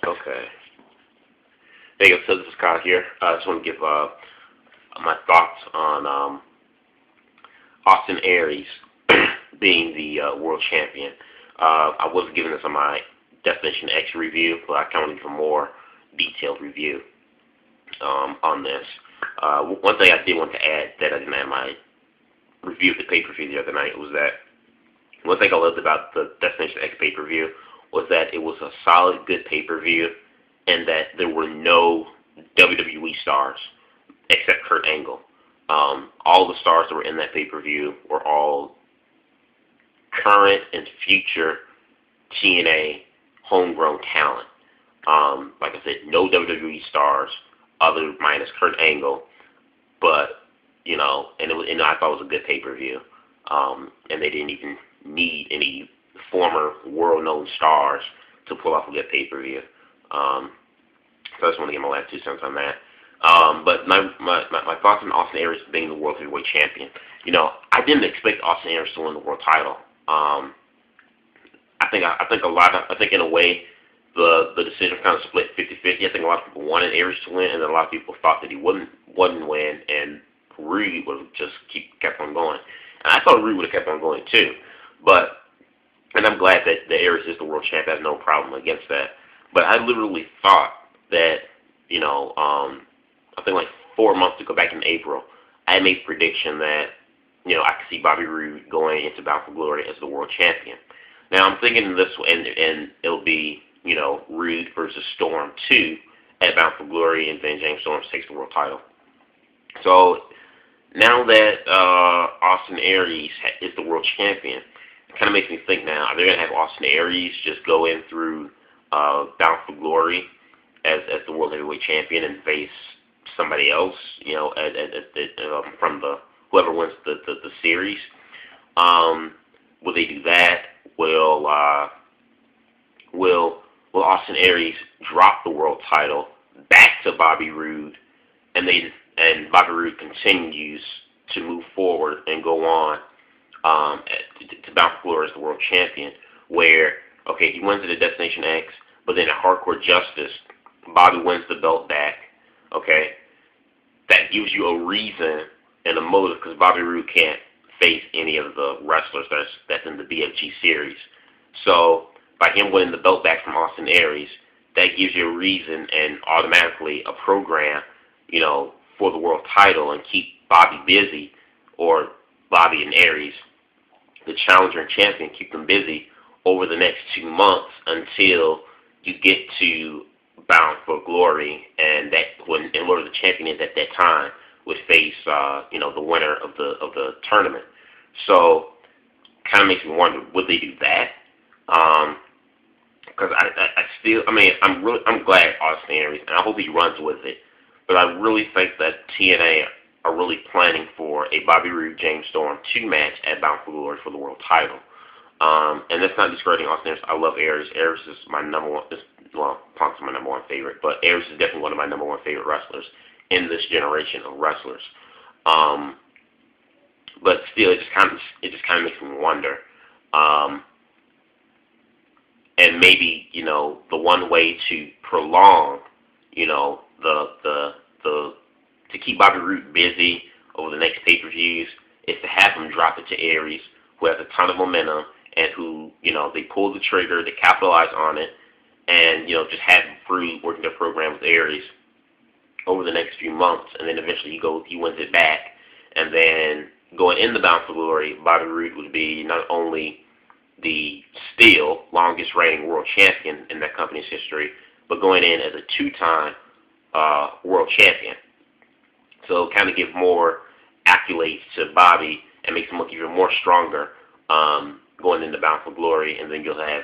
Okay. Hey, so this is Kyle here. I just want to give my thoughts on Austin Aries being the world champion. I was giving this on my Destination X review, but I kind of need a more detailed review on this. One thing I did want to add that I didn't add my review of the pay-per-view the other night was that one thing I loved about the Destination X pay-per-view was that it was a solid, good pay-per-view, and that there were no WWE stars except Kurt Angle. All the stars that were in that pay-per-view were all current and future TNA homegrown talent. Like I said, no WWE stars other minus Kurt Angle, but and I thought it was a good pay-per-view. And they didn't even need any former world-known stars to pull off a good pay-per-view. So I just want to get my last 2 cents on that. But my thoughts on Austin Aries being the World Heavyweight Champion. I didn't expect Austin Aries to win the world title. I think in a way the decision kind of split 50-50. I think a lot of people wanted Aries to win, and then a lot of people thought that he wouldn't win, and Rude would just kept on going. And I thought Rude would have kept on going too. And I'm glad that the Aries is the world champ. I have no problem against that. But I literally thought that, I think like 4 months ago, back in April, I made a prediction that, I could see Bobby Roode going into Bound for Glory as the world champion. Now I'm thinking this, and it'll be, Roode versus Storm 2 at Bound for Glory, and then James Storm takes the world title. So now that Austin Aries is the world champion, it kind of makes me think now, are they going to have Austin Aries just go in through Bound for Glory as the World Heavyweight Champion and face somebody else, from whoever wins the series? Will they do that? Will Austin Aries drop the world title back to Bobby Roode, and Bobby Roode continues to move forward and go on to Bound for Glory as the world champion, where, okay, he wins at the Destination X, but then at Hardcore Justice, Bobby wins the belt back, okay? That gives you a reason and a motive, because Bobby Roode can't face any of the wrestlers that's in the BFG series. So by him winning the belt back from Austin Aries, that gives you a reason and automatically a program, for the world title, and keep Bobby busy, or Bobby and Aries, the challenger and champion, keep them busy over the next 2 months until you get to Bound for Glory, and whoever the champion is at that time would face, the winner of the tournament. So, kind of makes me wonder, would they do that? Because I'm glad Austin Aries, and I hope he runs with it. But I really think that TNA are really planning for a Bobby Roode James Storm 2 match at Bound for Glory for the world title. And that's not discrediting Austin Aries. I love Aries. Aries is my number one. Punk's my number 1 favorite, but Aries is definitely one of my number 1 favorite wrestlers in this generation of wrestlers. But still, it just kind of makes me wonder. And maybe, the one way to prolong, to keep Bobby Roode busy over the next pay-per-views is to have him drop it to Aries, who has a ton of momentum, and who, they pull the trigger, they capitalize on it, and, just have Roode working their program with Aries over the next few months, and then eventually he wins it back. And then going in the Bound for Glory, Bobby Roode would be not only the still longest reigning world champion in that company's history, but going in as a 2-time world champion. So kind of give more accolades to Bobby and makes him look even more stronger going into Bound for Glory, and then you'll have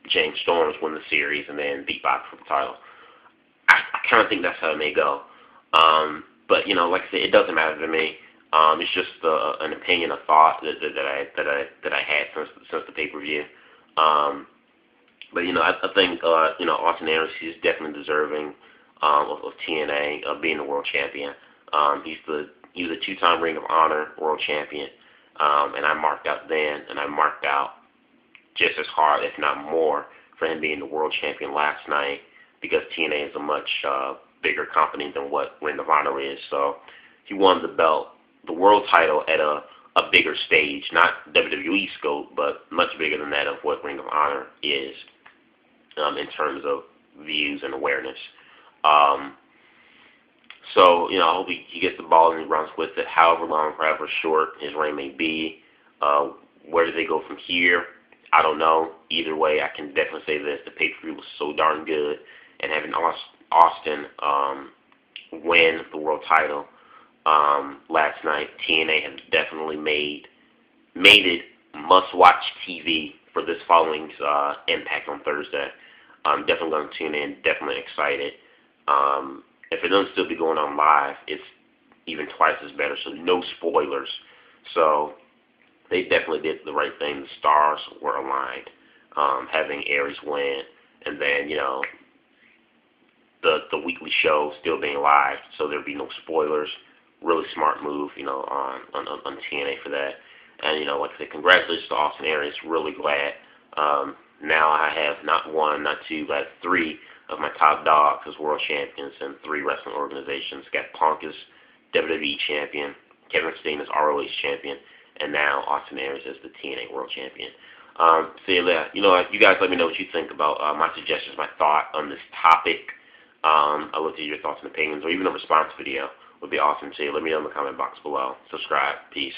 James Storms win the series and then beat Bobby for the title. I kind of think that's how it may go. But like I said, it doesn't matter to me. It's just an opinion, a thought that I had since the pay-per-view. But I think Austin Aries is definitely deserving of TNA being the world champion. He was a 2-time Ring of Honor world champion, and I marked out then, and I marked out just as hard, if not more, for him being the world champion last night because TNA is a much bigger company than what Ring of Honor is. So he won the belt, the world title, at a bigger stage, not WWE scope, but much bigger than that of what Ring of Honor is in terms of views and awareness. So, I hope he gets the ball and he runs with it, however long, however short his reign may be. Where do they go from here? I don't know. Either way, I can definitely say this. The pay-per-view was so darn good, and having Austin win the world title last night, TNA has definitely made it must-watch TV for this following Impact on Thursday. I'm definitely going to tune in, definitely excited. If it doesn't still be going on live, it's even twice as better, so no spoilers. So they definitely did the right thing. The stars were aligned, having Aries win, and then, the weekly show still being live, so there'd be no spoilers. Really smart move, on TNA for that. And, like I said, congratulations to Austin Aries. Really glad. Now I have not one, not two, but 3 of my top dogs as world champions in 3 wrestling organizations. Got Punk as WWE champion, Kevin Steen as ROH champion, and now Austin Aries as the TNA world champion. So yeah, you guys let me know what you think about my suggestions, my thought on this topic. I look to your thoughts and opinions, or even a response video would be awesome too. Let me know in the comment box below. Subscribe. Peace.